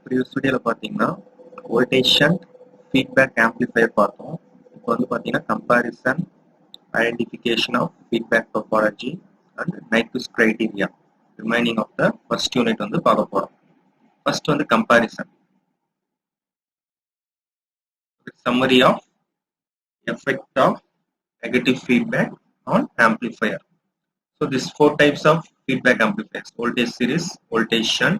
previous video la pathina voltage shunt feedback amplifier பார்த்தோம். இப்போ வந்து பாத்தீங்கன்னா comparison identification of feedback topology and Nyquist criteria remaining of the first unit வந்து பார்க்க போறோம். First வந்து comparison, summary of effect of negative feedback on amplifier. So these four types of feedback amplifiers: voltage series, voltage shunt,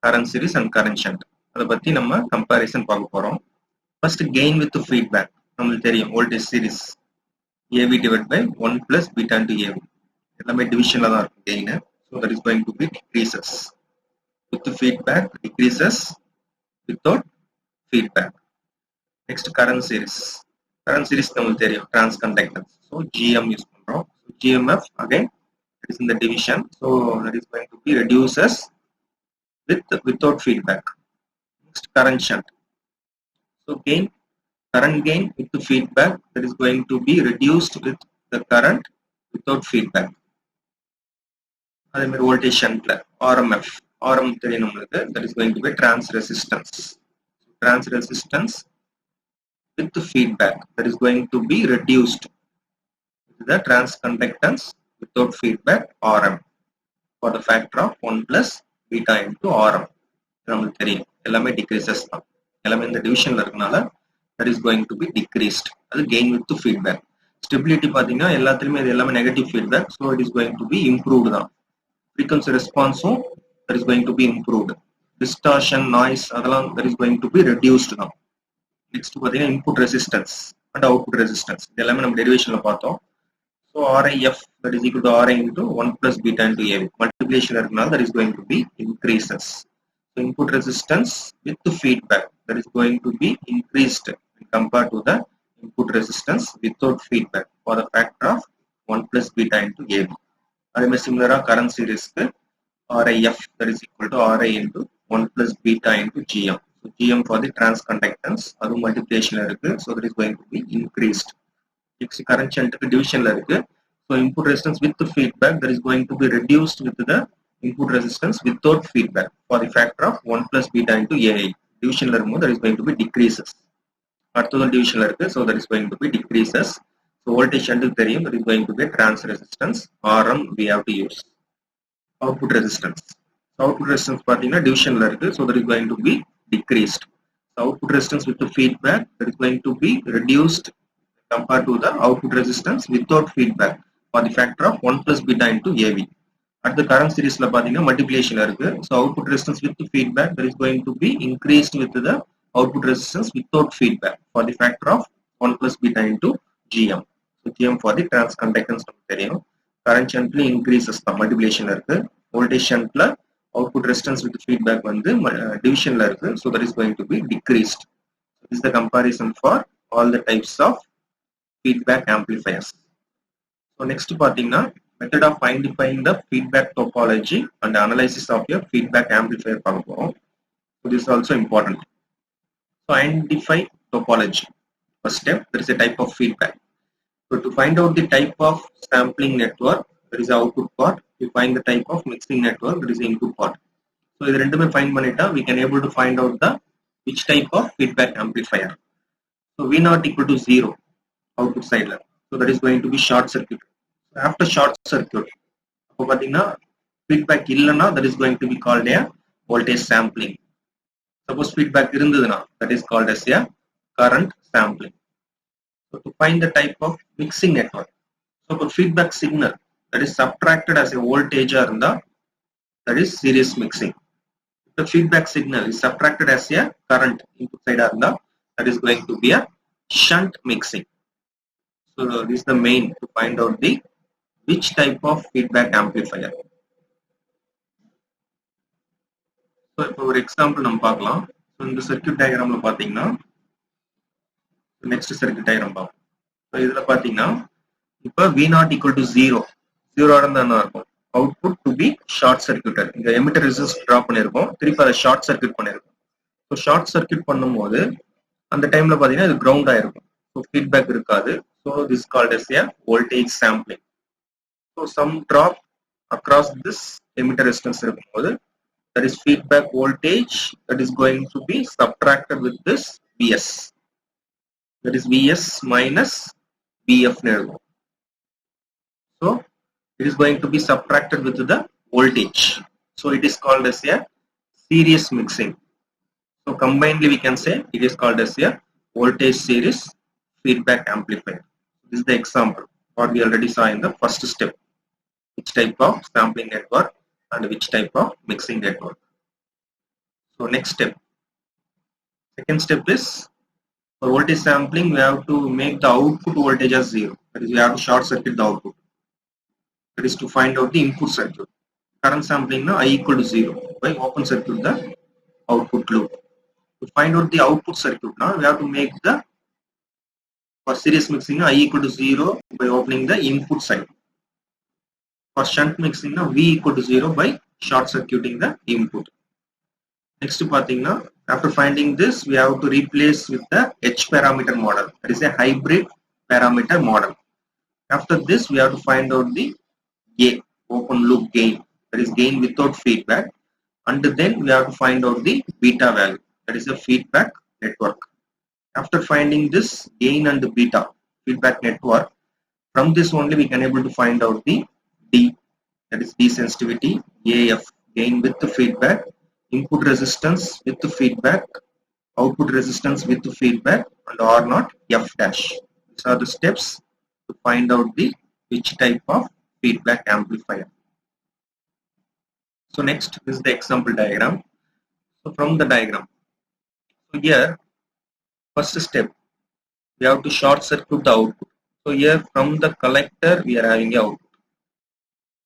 current series and current shunt. அதை பத்தி நம்ம comparison பார்க்க போறோம். First gain with feedback. நம்மளுக்கு தெரியும் voltage series AV divided by 1 plus beta into AV. எல்லாமே divisionல தான் இருக்கும் gain. So that is going to be decreases. With feedback decreases without feedback. Next current series. Current series நம்மளுக்கு தெரியும் transconductance. So GM use பண்றோம். So GMF again it is in the division. So that is going to be reduces without feedback. Next current shunt. So gain, current gain with the feedback that is going to be reduced with the current without feedback. Other voltage shunt RMF, that is going to be trans resistance. Trans resistance with the feedback that is going to be reduced with the trans conductance without feedback RM for the factor of 1 plus beta into RM. நம்மளுக்கு தெரியும் எல்லாமே decreases தான். எல்லாமே இந்த டிவிஷன்ல இருக்கனால that is going to be decreased. அது gain with the feedback. Stability பாத்தீங்கன்னா எல்லாத்துலயுமே இது எல்லாமே negative feedback, so it is going to be improved தான். Frequency response that is going to be improved. Distortion, noise அதெல்லாம் that is going to be reduced தான். Next பாத்தீங்கன்னா input resistance and output resistance. இது எல்லாமே நம்ம டெரிவேஷன்ல பார்த்தோம். So RIF that is equal to RI into 1 plus beta into AV. Multiplication இருக்கனால that is going to be increases. So input resistance with the feedback that is going to be increased compared to the input resistance without feedback for the factor of 1 plus beta into AV. Adame similar current series RIF that is equal to RI into 1 plus beta into GM. So GM for the transconductance adu multiplication irukku, so that is going to be increased. Next current shunt division la irukku, so input resistance with the feedback that is going to be reduced with the input resistance without feedback for the factor of 1 plus beta into AI. Division la irukum that is going to be decreases. அடுத்த division la irukku, so that is going to be decreases. So voltage shunt theriyum, that is going to be trans resistance RM we have to use. Output resistance. So output resistance pathina division la irukku, so that is going to be decreased. So output resistance with the feedback that is going to be reduced compared to the output resistance without feedback for the factor of 1 plus beta into AV. At the current series la pathina multiplication la irukku, so output resistance with the feedback that is going to be increased with the output resistance without feedback for the factor of 1 plus beta into GM. So GM for the transconductance namukku theriyum. Current shunt la increases the multiplication la irukku, voltage shunt la output resistance with the feedback vandu division la irukku, so that is going to be decreased. So this is the comparison for all the types of feedback amplifiers. So next pathina method of identifying the feedback topology and analysis of your feedback amplifier பார்க்க போறோம். So this is also important. So identify topology. First step, there is a type of feedback. So to find out the type of sampling network, there is the output part. To find the type of mixing network, there is the input part. So இது ரெண்டுமே find பண்ணிட்டா we can able to find out the which type of feedback amplifier. So V not equal to 0 output side la. So that is going to be short circuit. So after short circuit, அப்போ பாத்தீங்கன்னா feedback இல்லனா that is going to be called a voltage sampling. Suppose feedback irundhuduna, that is called as a current sampling. So to find the type of mixing network, so for feedback signal that is subtracted as a voltage irundha, that is series mixing. If the feedback signal is subtracted as a current input side irundha, that is going to be a shunt mixing. So this is the main to find out the which type of feedback amplifier. So இப்போ ஒரு example நம்ம பார்க்கலாம். So இந்த circuit டயக்ராம்ல பார்த்தீங்கன்னா next circuit diagram பார்ப்போம். So இதில் பார்த்தீங்கன்னா இப்போ V நாட் ஈக்குவல் டு 0 இருந்தால் என்ன இருக்கும், அவுட்புட் டு பி ஷார்ட் சர்க்யூட்டர். இந்த எமிட்டர் ரெசிஸ்டன்ஸ் ட்ராப் பண்ணியிருக்கோம், திருப்பி அதை ஷார்ட் சர்க்யூட் பண்ணியிருக்கோம். ஸோ ஷார்ட் சர்க்யூட் பண்ணும்போது அந்த டைம்ல பார்த்தீங்கன்னா இது கிரவுண்ட் ஆயிருக்கும், ஸோ ஃபீட்பேக் இருக்காது. So this called as a voltage sampling. So some drop across this emitter resistance இருக்கும்போது that is feedback voltage, that is going to be subtracted with this Vs. That is Vs minus Vf narrow. So it is going to be subtracted with the voltage. So it is called as a series mixing. So combinedly we can say it is called as a voltage series feedback amplifier. This is the example what we already saw in the first step. Which type of sampling network and which type of mixing network. So next step. Second step is for voltage sampling we have to make the output voltage as 0. That is we have to short circuit the output. That is to find out the input circuit. Current sampling now I equal to 0 by open circuit the output loop. To find out the output circuit now we have to make the for series mixing I equal to 0 by opening the input side. For shunt mixing now V equal to 0 by short circuiting the input. Next pathina, after finding this we have to replace with the H parameter model. That is a hybrid parameter model. After this we have to find out the gain, open loop gain, that is gain without feedback, and then we have to find out the beta value, that is a feedback network. After finding this gain and the beta feedback network, from this only we can able to find out the D, that is D sensitivity, AF, gain with the feedback, input resistance with the feedback, output resistance with the feedback, and R0 F dash. These are the steps to find out the which type of feedback amplifier. So next is the example diagram. So from the diagram, so here first step we have to short circuit the output. So here from the collector we are having a output.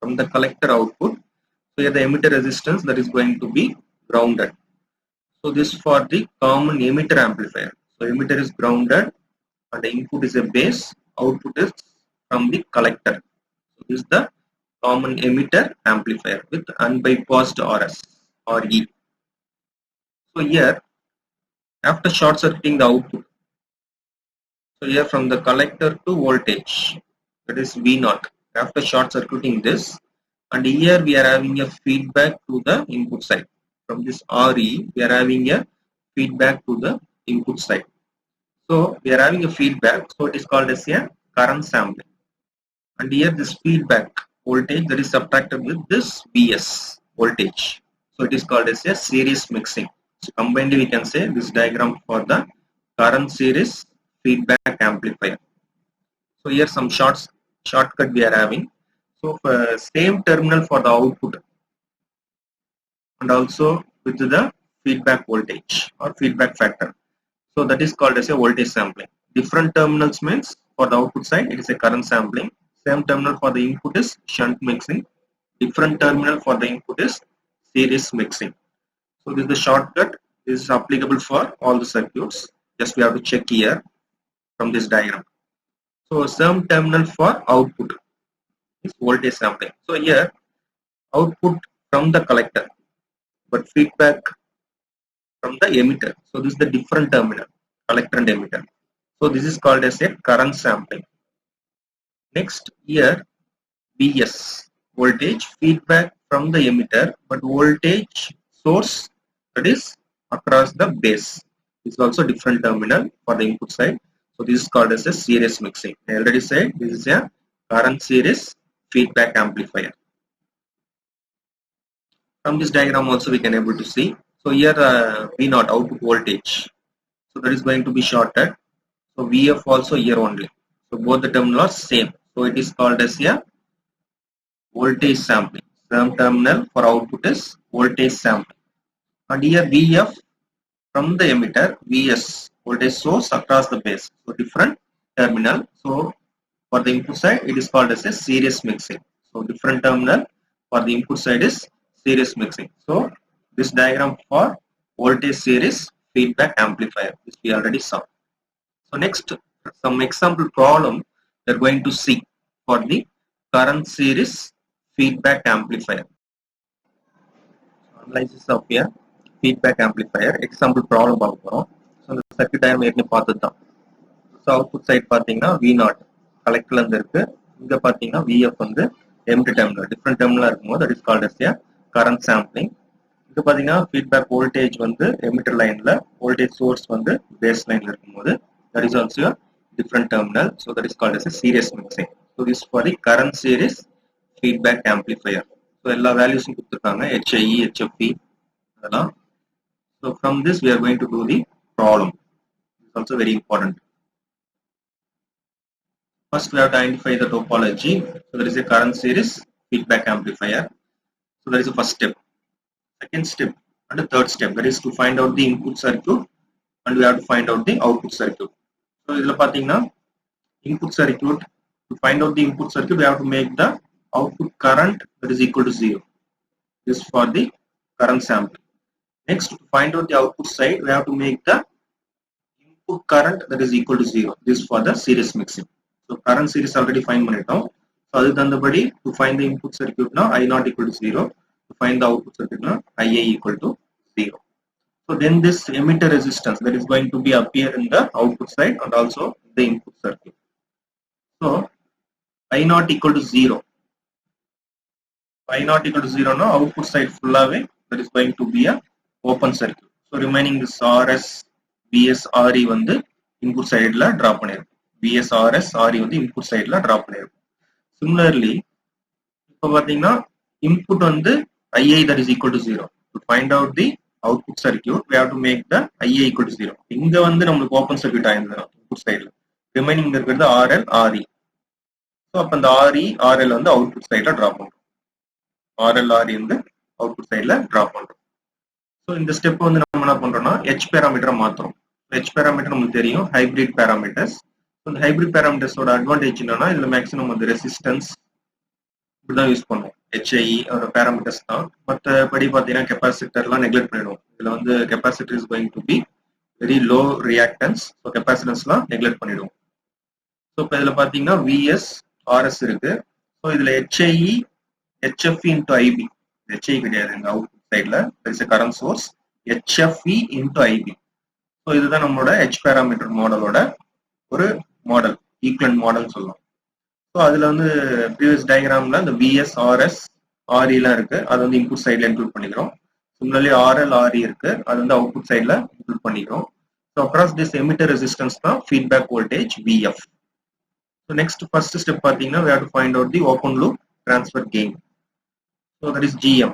From the collector output, so here the emitter resistance that is going to be grounded. So this for the common emitter amplifier. So emitter is grounded and the input is a base, output is from the collector. So this is the common emitter amplifier with unbypassed RS or E. So here after short circuiting the output, so here from the collector to voltage, that is V0. After short circuiting this, and here we are having a feedback to the input side. From this RE we are having a feedback to the input side. So we are having a feedback, so it is called as a current sampling. And here this feedback voltage that is subtracted with this Vs voltage. So it is called as a series mixing. So combinedly we can say this diagram for the current series feedback amplifier. So here some shortcut we are having. So for same terminal for the output and also with the feedback voltage or feedback factor. So that is called as a voltage sampling. Different terminals means for the output side it is a current sampling. Same terminal for the input is shunt mixing. Different terminal for the input is series mixing. So this is the shortcut. This is applicable for all the circuits. Just we have to check here from this diagram. So same terminal for output is voltage sampling. So here output from the collector but feedback from the emitter. So this is the different terminal, collector and emitter. So this is called as a current sampling. Next here Vs voltage feedback from the emitter but voltage source that is across the base. This is also different terminal for the input side. So this is called as a series mixing. I already said this is a current series feedback amplifier. From this diagram also we can able to see. So here V0 output voltage. So that is going to be shorted. So Vf also here only. So both the terminals are same. So it is called as a voltage sampling. Same terminal for output is voltage sampling. And here Vf from the emitter, Vs voltage source across the base. So different terminal. So for the input side it is called as a series mixing. So different terminal for the input side is series mixing. So this diagram for voltage series feedback amplifier, which we already saw. So next some example problem we are going to see for the current series feedback amplifier. Analysis of a feedback amplifier example problem பார்க்கிறோம். So the circuit diagram ஏற்கனவே பார்த்ததுதான். So output side பார்த்தீங்கன்னா V0 collector இருந்து இருக்கு. இங்க பார்த்தீங்கன்னா VF வந்து empty terminal, different terminal இருக்கும்போது that is called as a current sampling. இது பாத்தீங்கன்னா feedback voltage வந்து emitter lineல voltage source வந்து base lineல இருக்கும்போது that is also a different terminal, so that is called as a series mixing. So this is for the current series feedback amplifier. So எல்லா values-ம் கொடுத்திருக்காங்க, HIE, HFE அதெல்லாம். So from this we are going to do the problem. This is also very important. First we have to identify the topology. So there is a current series feedback amplifier. So that is the first step. Second step and the third step, that is to find out the input circuit and we have to find out the output circuit. So idhula pathina input circuit, to find out the input circuit we have to make the output current that is equal to 0. This is for the current sample. Next, to find out the output side we have to make the input current that is equal to 0. This is for the series mixing. So current series already find பண்ணிட்டோம். So அதுக்கு தகுந்தபடி to find the input circuit na I not equal to 0. To find the output circuit na IA equal to 0. So then this emitter resistance that is going to be appear in the output side and also the input circuit. So I not equal to 0. I not equal to 0 now output side full away that is going to be a open circuit. So remaining this RS, BS, RE வந்து input side la drop பண்ணிரும். BS, RS, RE வந்து input side la drop பண்ணிரும். Similarly, இப்போ பாத்தீங்கன்னா input வந்து IA that is equal to 0. To find out the output circuit, we have to make the IA equal to 0. இங்க வந்து நம்மளுக்கு open circuit ஆயிருந்தோம் input sideல. Remaining இருக்கிறது RL, RE. So அப்ப அந்த RE, RL வந்து output sideல drop பண்றோம். RL, RE வந்து output sideல drop பண்றோம். So இந்த step வந்து நம்ம என்ன பண்றோம்னா H parameter மாத்துறோம். H parameter நமக்கு தெரியும் hybrid parameters. So இந்த hybrid parameters ஓட advantage என்னன்னா இதுல maximum வந்து resistance இப்படிதான் யூஸ் பண்ணுவோம். HIE ஒரு parameters தான். மற்றபடி பார்த்தீங்கன்னா கெப்பாசிட்டர்லாம் நெக்லெக்ட் பண்ணிடுவோம். இதுல வந்து capacitor is going to be very low reactance. So கெப்பாசிட்டன்ஸ்லாம் நெக்லெக்ட் பண்ணிடுவோம். ஸோ இப்போ இதில் பார்த்தீங்கன்னா VS, RS இருக்கு. ஸோ இதில் HIE, HFE into IB. HIE கிடையாது இந்த அவுட்புட் சைடில். there is a current source HFE into IB. So இதுதான் நம்மளோட H பேராமீட்டர் மாடலோட ஒரு மாடல், ஈக்குவலன்ட் மாடல் சொல்லலாம். ஸோ அதில் வந்து ப்ரீவியஸ் டயக்ராமில் இந்த VS, RS, REலாம் இருக்கு. அது வந்து இன்புட் சைடில் இன்க்ளூட் பண்ணிக்கிறோம். சிமிலர்லி RL, RE இருக்கு. அது வந்து அவுட்புட் சைடில் இன்க்ளூட் பண்ணிக்கிறோம். So across this emitter resistance தான் feedback voltage VF. So next first step பார்த்தீங்கன்னா we have to find out the open loop transfer gain. So that is GM.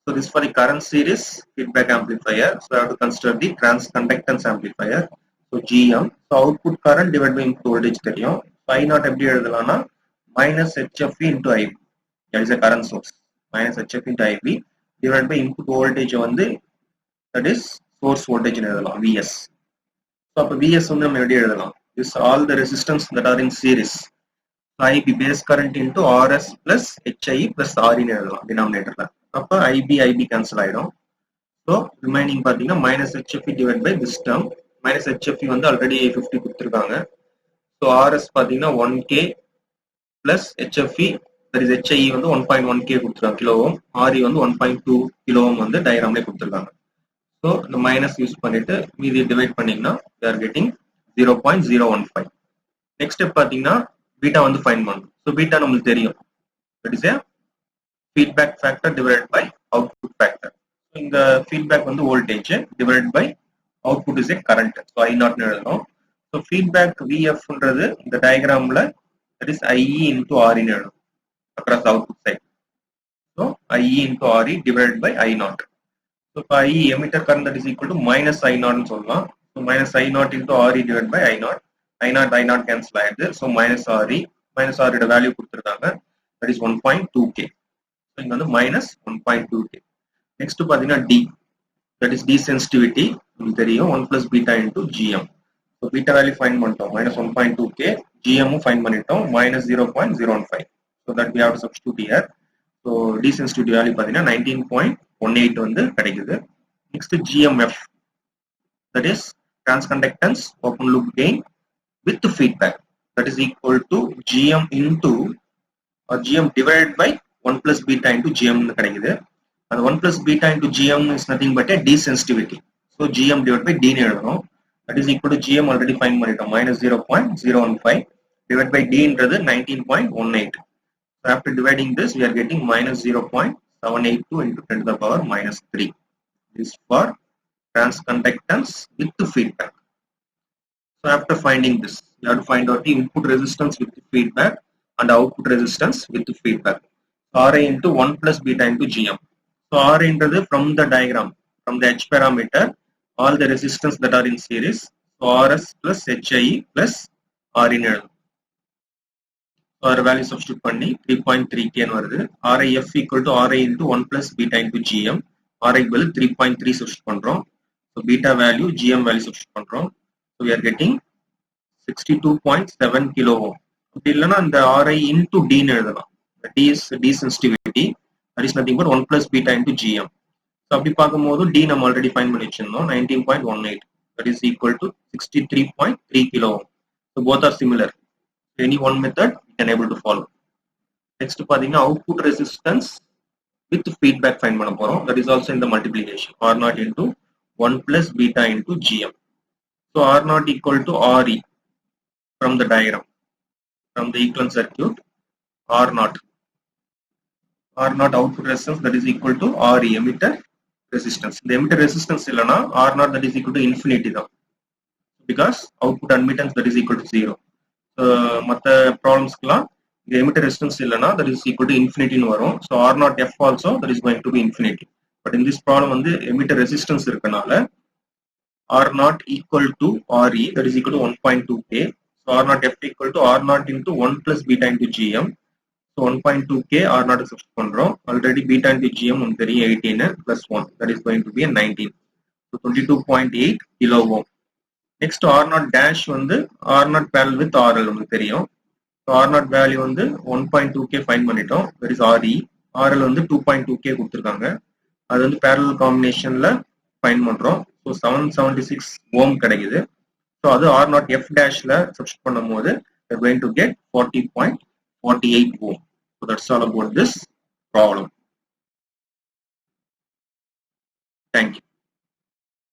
So this for the current series feedback amplifier. So I have to consider the transconductance amplifier. So GM. So output current divided by input voltage தெரியும். I not எப்படி எழுதலாம்னா minus HFE into IB. That is a current source. Minus HFE into IB divided by input voltage வந்து that is source voltage எழுதலாம் VS. So அப்போ VS வந்து நம்ம எப்படி எழுதலாம்? This all the resistance that are in series. So IB base current into RS plus HIE plus RE எழுதலாம் denominatorல. அப்போ IB cancel ஆயிடும். So remaining பார்த்தீங்கன்னா minus HFE divided by this term. Minus HFE வந்து already 50 கொடுத்துருக்காங்க. So RS பார்த்தீங்கன்னா 1K plus HFE that is HIE வந்து 1.1K கொடுத்துருக்காங்க kilo ohm. RE வந்து 1.2 கிலோ ஓம் வந்து டயக்ராம்லேயே கொடுத்துருக்காங்க. ஸோ இந்த மைனஸ் யூஸ் பண்ணிட்டு மீதி டிவைட் பண்ணிங்கன்னா we are getting 0.015. Next step பார்த்தீங்கன்னா பீட்டா வந்து ஃபைண்ட் பண்ணணும். ஸோ பீட்டா நம்மளுக்கு தெரியும் that is a feedback factor divided by output factor. இந்த feedback வந்து voltage divided by output is a current. So I not எழுதணும். So feedback VFன்றது இந்த டயக்ராம்ல that is IE into RE எழுதணும் across the output side. So IE into RE divided by I naught. So IE emitter current that is equal to minus I naught னு சொல்லலாம். So minus I naught into RE divided by I naught. I naught cancel ஆயிடுது. So minus RE ஓட value கொடுத்துருக்காங்க that is 1.2K. So இங்க வந்து minus 1.2K. Next பார்த்தீங்கன்னா D, that is desensitivity உங்களுக்கு தெரியும் 1 plus beta into GM. So beta value find பண்ணிட்டோம் minus 1.2K, GM find பண்ணிட்டோம் minus 0.015. So that we have to substitute here. So desensitivity value பார்த்தீங்கன்னா 19.18 வந்து கிடைக்குது. Next GMF, that is transconductance open loop gain with feedback, that is equal to GM into or GM divided by 1 plus beta into GM னு கிடைக்குது. And 1 plus beta into GM is nothing but a desensitivity. So GM divided by D னு எழுதணும். That is equal to GM already find பண்ணிட்டோம் minus 0.015 divided by D ன்றது 19.18. So after dividing this we are getting minus 0.015. 782 into 10 to the power minus 3. This is for transconductance with the feedback. So after finding this, you have to find out the input resistance with the feedback and output resistance with the feedback. So Ra into 1 plus beta into Gm. So Ra into the, from the diagram, from the H parameter, all the resistance that are in series. So Rs plus Hie plus Rin. So our value substitute பண்ணி 3.3k ன்னு வருது. RIF equal to Ra into 1 plus beta into Gm. Ra equal 3.3 substitute பண்றோம். So beta value, Gm value substitute பண்றோம். So we are getting 62.7 kilo ohm. அப்படி இல்லைன்னா அந்த Ri into D ன்னு எழுதலாம். D is D sensitivity. That is nothing but 1 plus beta into Gm. So அப்படி பார்க்கும்போது D நம்ம already find பண்ணி வச்சிருந்தோம் 19.18. That is equal to 63.3 kilo ohm. So both are similar. Any one method you can able to follow. Next பாத்தீங்கன்னா output resistance with feedback find பண்ண போறோம். That is also in the multiplication. R0 into 1 plus beta into Gm. So R0 equal to Re from the diagram, from the equivalent circuit. R0 output resistance, that is equal to Re emitter resistance. The emitter resistance illana R0 that is equal to infinity தான், because output admittance that is equal to 0. மற்ற ப்ராப்ளம்ஸ்க்குலாம் the emitter resistance illana that is equal to infinity ன்னு வரும். So R0 F also that is going to be infinity. But in this problem வந்து emitter resistance இருக்கனால R0 equal to Re that is equal to 1.2k. So R0 F equal to R0 into 1 plus beta into Gm. So 1.2k R0 substitute பண்றோம். Already beta into Gm நமக்கு தெரியும் 18 plus 1 that is going to be 19. So 22.8 kilo ohm. Next R0 dash வந்து R0 parallel with RL நமக்கு தெரியும். So R0 value வந்து 1.2k find பண்ணிட்டோம். That is Re. RL வந்து 2.2k கொடுத்திருக்காங்க. அது வந்து parallel combinationல find பண்றோம். So 776 ohm கிடைக்குது. So அது R0 F dashல substitute பண்ணும்போது we are going to get 40.48 ohm. So that's all about this problem.